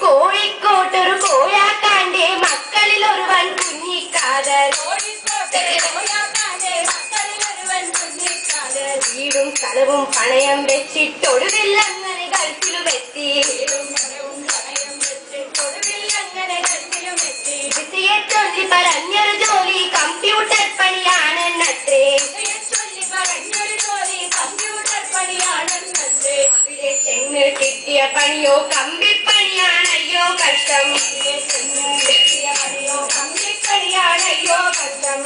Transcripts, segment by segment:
കോഴിക്കോട്ടൊരു കോയാക്കാന്റെ മക്കളിലൊരുവൻ കുഞ്ഞിക്കാതർ, വീടും സ്ഥലവും പണയം വെച്ചിട്ടൊടുവില്ലങ്ങനെ ഗൾഫിലുമെത്തി. ബിസിയെ ചൊല്ലി പറഞ്ഞൊരു ജോലി കമ്പ്യൂട്ടർ പണിയാണെന്നത്രേ. അവിടെ ചെന്ന് കിട്ടിയ പണിയോ കമ്പിപ്പണിയാണയ്യോ കഷ്ടം.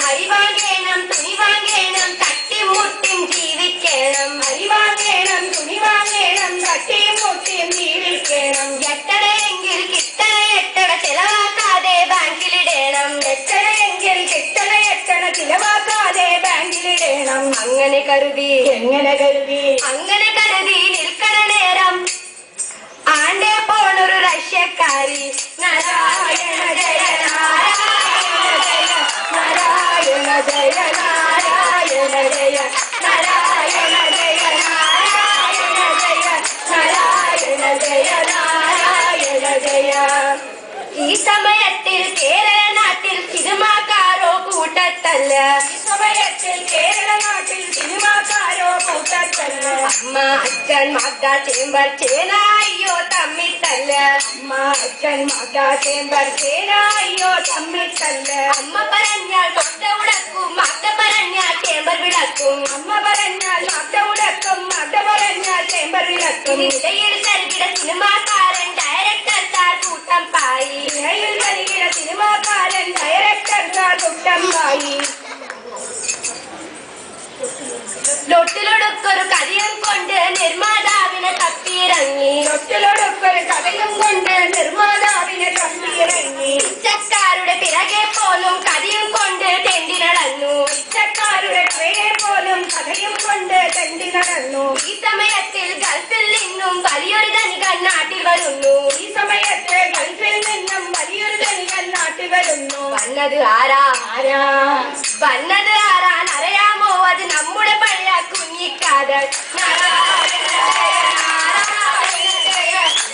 അരി വാങ്ങേണം, തുണി വാങ്ങേണം, തട്ടിയും മുട്ടിയും ജീവിക്കണം. അരി വാങ്ങേണം, തുണി വാങ്ങേണം, തട്ടിയും മുട്ടിയും ജീവിക്കണം. എട്ടടയെങ്കിൽ കിട്ടണ എട്ടട ചിലവാക്കാതെ ബാങ്കിലിടണം. എട്ടടയെങ്കിൽ കിട്ടണ എട്ടട ചിലവാക്കാതെ ബാങ്കിലിടണം. അങ്ങനെ കരുതി അങ്ങനെ കരുതി നിൽക്കണ നേരം ആണ്ടേ പോണൊരു റഷ്യക്കാരി. നാരായണ ജയ നാരായണ ജയ നാരായണ ജയ നാരായണ ജയ നാരായണ ജയ നാരായണ ജയ നാരായണ ജയ നാരായണ ജയ. ഈ സമയത്തിൽ കേരള നാട്ടിൽ സിനിമാക്കാരോ കൂട്ടത്തല്ല. ഈ സമയത്തിൽ കേരള നാട്ടിൽ സിനിമാക്കാരോ കൂട്ടത്തല്ല. അമ്മ അച്ഛൻ മക ചേമ്പർ ചേനായോ തമ്മിത്തല്ല. അമ്മ അച്ഛൻ മക ചേമ്പർ ചേനായോ തമ്മിത്തല്ല. അമ്മ പറഞ്ഞാൽ തൊട്ട ഉടക്കും, മക പറഞ്ഞാൽ ചേമ്പർ വിളക്കും. അമ്മ പറഞ്ഞാൽ മക ഉടക്കും, മക പറഞ്ഞാൽ ചേമ്പർ വിളക്കും. ഇടയിൽ തരികിട സിനിമാക്കാരൻ ഡയറക്ടർ സാർ കൂട്ടം പായി. ഇടയിൽ തരികിട സിനിമാക്കാരൻ ഡയറക്ടർ സാർ കൂട്ടം പായി. ലൊട്ടിലൊടുക്കൊരു കഥയും കൊണ്ട് നിർമ്മാതാവിനെ തപ്പിയിറങ്ങി. ലൊട്ടിലൊടുക്കൊരു കഥയും കൊണ്ട് നിർമ്മാതാവിനെ തപ്പിയിറങ്ങി. പിച്ചക്കാരുടെ പിറകെ പോലും കഥയും കൊണ്ട് തെണ്ടി നടന്നു. പിച്ചക്കാരുടെ പിറകെ പോലും കഥയും കൊണ്ട് തെണ്ടി നടന്നു. ഈ സമയത്തിൽ ഗൾഫിൽ നിന്നും വലിയൊരു ധനികൻ നാട്ടിൽ വരുന്നു. ഈ സമയത്ത് ഗൾഫിൽ നിന്നും വലിയൊരു ധനികൻ നാട്ടിൽ വരുന്നു. വന്നത് ആരാ അറിയാമോ? അത് നമ്മുടെ പഴയ കുഞ്ഞിക്കാതർ. നാരായണ ജയ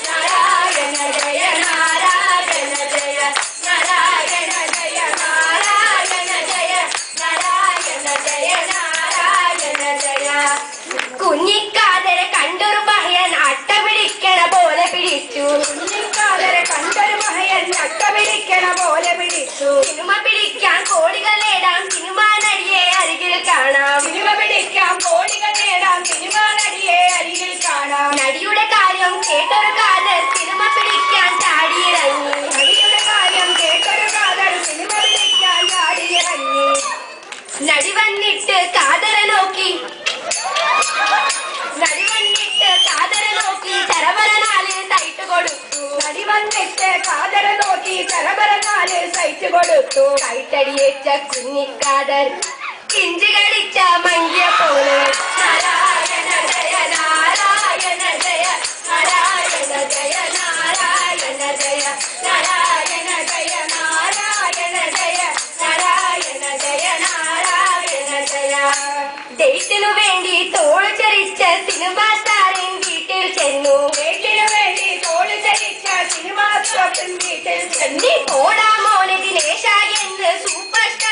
നാരായണ ജയ നാരായണ ജയ നാരായണ ജയ നാരായണ ജയ നാരായണ ജയ നാരായണ ജയ നാരായണ ജയ. കുഞ്ഞിക്കാതരെ കണ്ടൊരു പഹയൻ അട്ട പിടിക്കണ പോലെ പിടിച്ചു. കുഞ്ഞിക്കാതരെ കണ്ടൊരു പഹയൻ അട്ട പിടിക്കണ പോലെ പിടിച്ചു. സിനിമ പിടിക്കാൻ കോടികൾ നേടാം, സിനിമാ നടിയെ അരികിൽ കാണാം. സിനിമ പിടിക്കാം, കോടികൾ നേടാം, സിനിമാ നടിയെ അരികിൽ കാണാം. നടിയുടെ കാര്യം കേട്ടൊരു കാതർ സിനിമ പിടിക്കാൻ ചാടിയിറങ്ങി. നടിയുടെ കാര്യം കേട്ടൊരു കാതർ സിനിമ പിടിക്കാൻ ചാടിയിറങ്ങി. നടി വന്നിട്ട് കാതറെ നോക്കി ചരപരനാല് സൈറ്റ് കൊടുത്തു. നടി വന്നിട്ട് കാതറെ നോക്കി ചരപരനാല് സൈറ്റ് കൊടുത്തു. കൈത്തടിയേറ്റ കുഞ്ഞിക്കാതർ കിഞ്ചി കളിച്ച മങ്ങിയ പോലെ. നാരായണ ജയ നാരായണ ജയ നാരായണ ജയ നാരായണ ജയ നാരായണ ജയ നാരായണ ജയ നാരായണ ജയ നാരായണ ജയ. ഡേറ്റിനു വേണ്ടി തോള് ചരിച്ച സിനിമാ താരൻ വീട്ടിൽ ചെന്നു. ഡേറ്റിനു വേണ്ടി തോള് ചരിച്ച സിനിമാ താരൻ വീട്ടിൽ ചെന്നു. ഓടാ മോനെ ദിനേശ എന്ന് സൂപ്പർ സ്റ്റാർ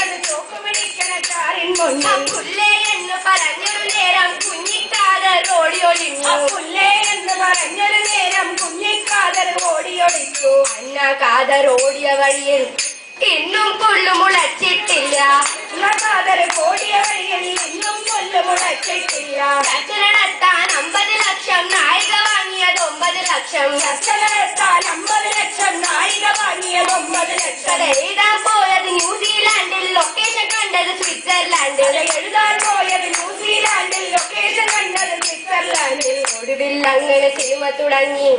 പോയത് ചോക്ക് പിടിക്കണ ചാറിൻ മുന്നിൽ. പുല്ലേ എന്ന് പറഞ്ഞൊരു നേരം കുഞ്ഞിക്കാതർ ഓടിയൊളിഞ്ഞു. പുല്ലേ എന്ന് പറഞ്ഞൊരു നേരം കുഞ്ഞിക്കാതർ ഓടിയൊളിച്ചു. അന്ന കാതർ ഓടിയ വഴിയിൽ ഇന്നും പുല്ലു മുളച്ചിട്ടില്ല. കാതർ ഓടിയ വഴിയിൽ ഇന്നും പുല്ലു മുളച്ചിട്ടില്ല. ചർച്ച നടത്താൻ 50 ലക്ഷം, നായിക വാങ്ങിയത് 9 ലക്ഷം. ചർച്ച നടത്താൻ 50 ലക്ഷം, നായിക വാങ്ങിയത് 9 ലക്ഷം. എഴുതാൻ പോയത് ന്യൂസിലാൻഡിൽ, ലൊക്കേഷൻ കണ്ടത് സ്വിറ്റ്സർലാൻഡിൽ. എഴുതാൻ പോയത് ന്യൂസിലാൻഡിൽ, ലൊക്കേഷൻ കണ്ടത് സ്വിറ്റ്സർലാൻഡിൽ. ഒടുവിൽ അങ്ങനെ സിനിമ തുടങ്ങി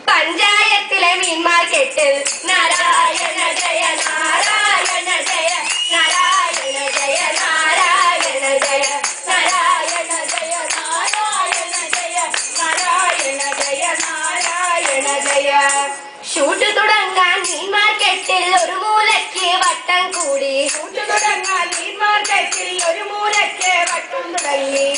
പഞ്ചായത്തിലെ മീൻ മാർക്കറ്റിൽ. നാരായണ ജയ നാരായണ ജയ നാരായണ ജയ നാരായണ ജയ നാരായണ ജയ നാരായണ ജയ നാരായണ ജയ നാരായണ ജയ. ഷൂട്ട് തുടങ്ങാൻ മീൻ മാർക്കറ്റിൽ ഒരു മൂലയ്ക്ക് വട്ടം കൂടി. ഷൂട്ട് തുടങ്ങാൻ മീൻ മാർക്കറ്റിൽ ഒരു മൂലയ്ക്ക് വട്ടം തുടങ്ങി.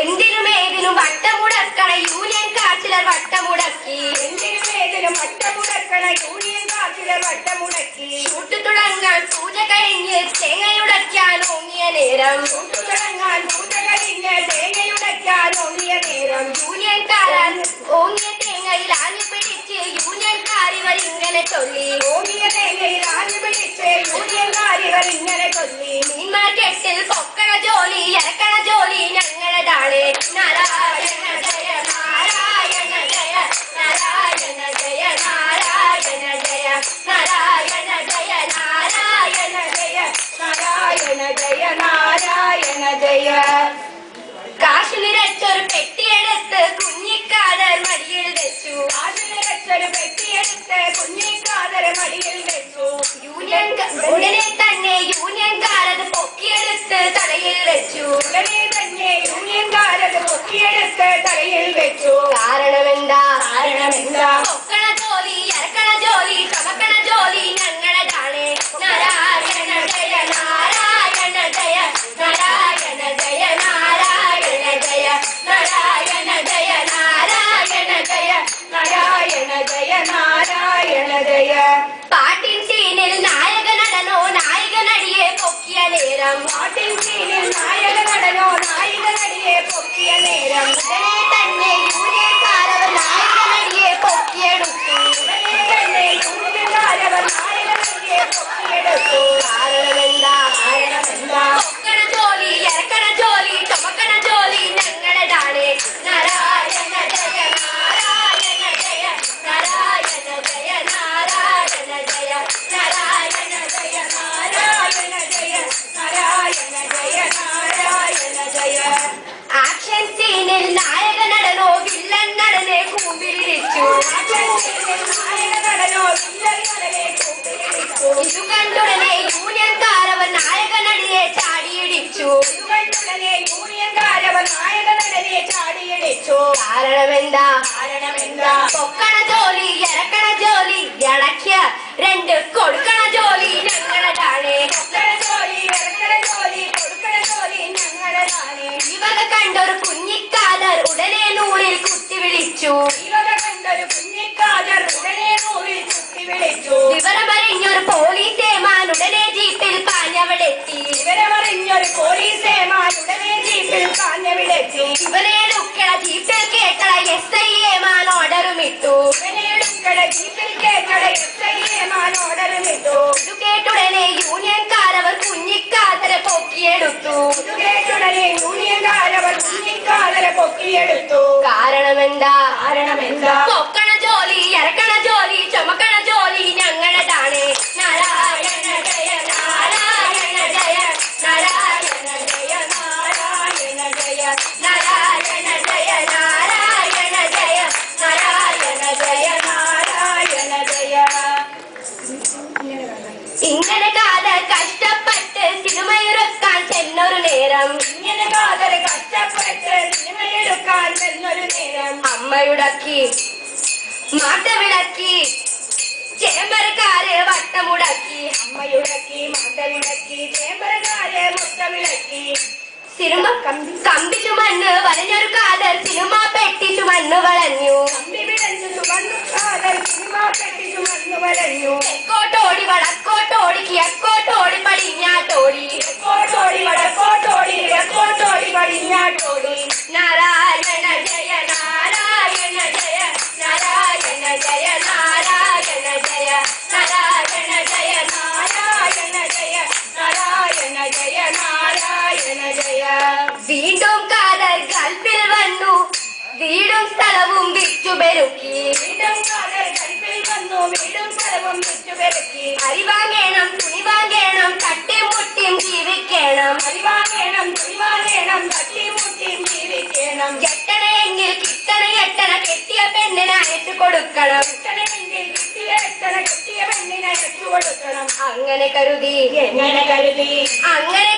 എന്തിനും ഏതിനും വട്ടമുടക്കണ യൂണിയൻ കാച്ചിലർ വട്ടമുടക്കി. എന്തിനും ഏതിനും വട്ടമുടക്കണ യൂണിയൻ കാച്ചിലർ വട്ടമുടക്കി. ഷൂട്ട് തുടങ്ങാൻ പൂജ കഴിഞ്ഞ് തേങ്ങയുടയ്ക്കാൻ ഓങ്ങിയ നേരം. ഷൂട്ട് തുടങ്ങാൻ പൂജ കഴിഞ്ഞ് തേങ്ങയുടയ്ക്കാൻ ഓങ്ങിയ നേരം. യൂണിയൻകാരൻ ഓങ്ങിയ തേങ്ങയിൽ ആഞ്ഞു പിടിച്ച് യൂണിയൻകാരിവർ ഇങ്ങനെ ചൊല്ലി. ഓങ്ങിയ തേങ്ങയിൽ ആഞ്ഞു പിടിച്ച് യൂണിയൻകാരിവർ ഇങ്ങനെ ചൊല്ലി. മീൻ മാർക്കറ്റിൽ പൊക്കണ ജോലി ഇറക്കണ ജോലി ഞങ്ങളുടെതാണ്. നാരായണ ജയ നാരായണ ജയ നാരായണ ജയ നാരായണ ജയ നാരായണ ജയ നാരായണ ജയ നാരായണ ജയ നാരായണ ജയ. കാശ് നിറച്ചൊരു പെട്ടിയെടുത്ത് കുഞ്ഞിക്കാതർ മടിയിൽ വെച്ചു. കാശ് നിറച്ചൊരു പെട്ടിയെടുത്ത് കുഞ്ഞിക്കാതർ മടിയിൽ വെച്ചു. ഉടനെ തന്നെ യൂണിയൻകാരത് പൊക്കിയെടുത്ത് തലയിൽ വെച്ചു. ഉടനെ തന്നെ യൂണിയൻകാരത് പൊക്കിയെടുത്ത് തലയിൽ വെച്ചു. കാരണമെന്താ? കാരണമെന്താ? പൊക്കണ ജോലി ഇറക്കണ ജോലി ചമക്കണ ജോലി ഞങ്ങളുടെതാണ്. നാരായണ ജയ നാരായണ ജയ നാരായണ ജയ നാരായണ ജയ നാരായണ ജയ നാരായണ ജയ നാരായണ ജയ നാരായണ ജയ. പാട്ടിൻ സീനിൽ നായക നടനോ നായിക നടിയെ പൊക്കിയ നേരം. പാട്ടിൻ സീനിൽ നായക നടനോ നായിക നടിയെ പൊക്കിയ നേരം. ഉടനെ തന്നെ യൂണിയൻകാരവർ നായിക നടിയെ പൊക്കിയെടുത്തു. ഉടനെ തന്നെ യൂണിയൻകാരവർ നായിക നടിയെ പൊക്കിയെടുത്തു. കാരണമെന്താ? കാരണമെന്താ? പൊക്കണ ജോലി ഇറക്കണ ജോലി ചുമക്കണ ജോലി ഞങ്ങളുടെതാണ്. നാരായണ ജയ നാരായണ ജയ നാരായണ ജയ നാരായണ ജയ നാരായണ ജയ നാരായണ ജയ നാരായണ ജയ നാരായണ ജയ. ആക്ഷൻ സീനിൽ നായക നടനോ വില്ലൻ നടനെ കൂമ്പിലിരിച്ചു. ആക്ഷൻ സീനിൽ നായക നടനോ വില്ലൻ നടനെ കൂമ്പിലിരിച്ചു. ഇത് കണ്ടുടനെ യൂണിയൻകാരവർ നായക നടിയെ ചാടിയിടിച്ചു. ഇത് കണ്ടുടനെ യൂണിയൻകാരവർ നായക നടനെ ചാടിയിടിച്ചു. കാരണമെന്താ? കാരണമെന്താ? പൊക്കണ ജോലി ഇറക്കണ ജോലി ഇളക്കിയ 2 കൊടുക്കണ ജോലി ഞങ്ങളുടെതാണ്. പൊക്കണ ജോലി ഇറക്കണ ജോലി കൊടുക്കണ ജോലി ഞങ്ങളുടെതാണ്. ഇവക കണ്ടൊരു കുഞ്ഞിക്കാതർ ഉടനെ നൂറിൽ കുത്തി വിളിച്ചു. ഇവക കണ്ടൊരു കുഞ്ഞിക്കാതർ ഉടനെ നൂറിൽ കുത്തി വിളിച്ചു. വിവരമറിഞ്ഞൊരു പോലീസേമാൻ ഉടനെ ജീപ്പിൽ പാഞ്ഞവിടെത്തി. വിവരമറിഞ്ഞൊരു പോലീസേമാൻ ഉടനെ ജീപ്പിൽ പാഞ്ഞവിടെത്തി. ഇവനെ ലുക്കട ജീപ്പിൽ കേട്ട SI ഏമാൻ ഓർഡറുമിട്ടു. ഇവനെ ലുക്കട ജീപ്പിൽ കേട്ട SI ഏമാൻ ഓർഡറുമിട്ടു. ഇത് കേട്ടുടനെ യൂണിയൻകാരവർ കുഞ്ഞിക്കാതരെ പൊക്കിയെടുത്തു. ഇത് കേട്ടുടനെ യൂണിയൻകാരവർ കുഞ്ഞിക്കാതരെ പൊക്കിയെടുത്തു. കാരണമെന്താ? കാരണമെന്താ? പൊക്കണ ജോലി ഇറക്കണ ജോലി ചുമക്കണ ജോലി ഞങ്ങളുടെതാണ്. നാരായണ ജയ നാരായണ ജയ നാരായണ ജയ നാരായണ ജയ നാരായണ ജയ നാരായണ ജയ നാരായണ ജയ നാരായണ ജയ. ഇങ്ങനെ കാതർ കഷ്ടപ്പെട്ട് സിനിമയെടുക്കാൻ ചെന്നൊരു നേരം. ഇങ്ങനെ കാതർ കഷ്ടപ്പെട്ട് സിനിമയെടുക്കാൻ ചെന്നൊരു നേരം. അമ്മയുടക്കി മാട്ടവിളക്കി ചേമ്പരക്കാരെ വട്ടമുടക്കി. അമ്മയുടക്കി മാട്ടവിളക്കി ചേമ്പരക്കാരെ മുട്ടവിളക്കി. സിനിമ കമ്പി ചുമന്ന് വലഞ്ഞൊരു കാതർ സിനിമ പെട്ടി ചുമന്ന് വളഞ്ഞു. കമ്പി വിളഞ്ഞു ചുമന്നു കാതർ സിനിമ കെട്ടിച്ചു വന്നു വരഞ്ഞു തെക്കോട്ടോടി വടക്കോട്ടോടി കിഴക്കോട്ടോടി പടിഞ്ഞാട്ടോടി തെക്കോട്ടോടി വടക്കോട്ടോടി കിഴക്കോട്ടോടി പടിഞ്ഞാട്ടോടി നാരായണ ജയ നാരായണ ജയ നാരായണ ജയ നാരായണ ജയ നാരായണ ജയ നാരായണ ജയ നാരായണ ജയ നാരായണ ജയ വീണ്ടും കാലർ ഗൾഫിൽ വന്നു വീടും സ്ഥലവും വിറ്റുപെരുക്കി വീണ്ടും കാലർ ഗൾഫിൽ വന്നു വീടും സ്ഥലവും വിറ്റുപെരുക്കി അരി വാങ്ങേണം തുണി വാങ്ങേണം തട്ടിമുട്ടിയും ജീവിക്കണം അരി വാങ്ങേണം തുണി വാങ്ങേണം തട്ടിമുട്ടിയും ജീവിക്കണം കെട്ടണമെങ്കിൽ കിട്ടണ എട്ടണ കെട്ടിയ പെണ്ണിനെ അയച്ചു കൊടുക്കണം കിട്ടണമെങ്കിൽ കിട്ടിയ എട്ടണ കെട്ടിയ പെണ്ണിനെ അയച്ചു കൊടുക്കണം അങ്ങനെ കരുതി അങ്ങനെ കരുതി അങ്ങനെ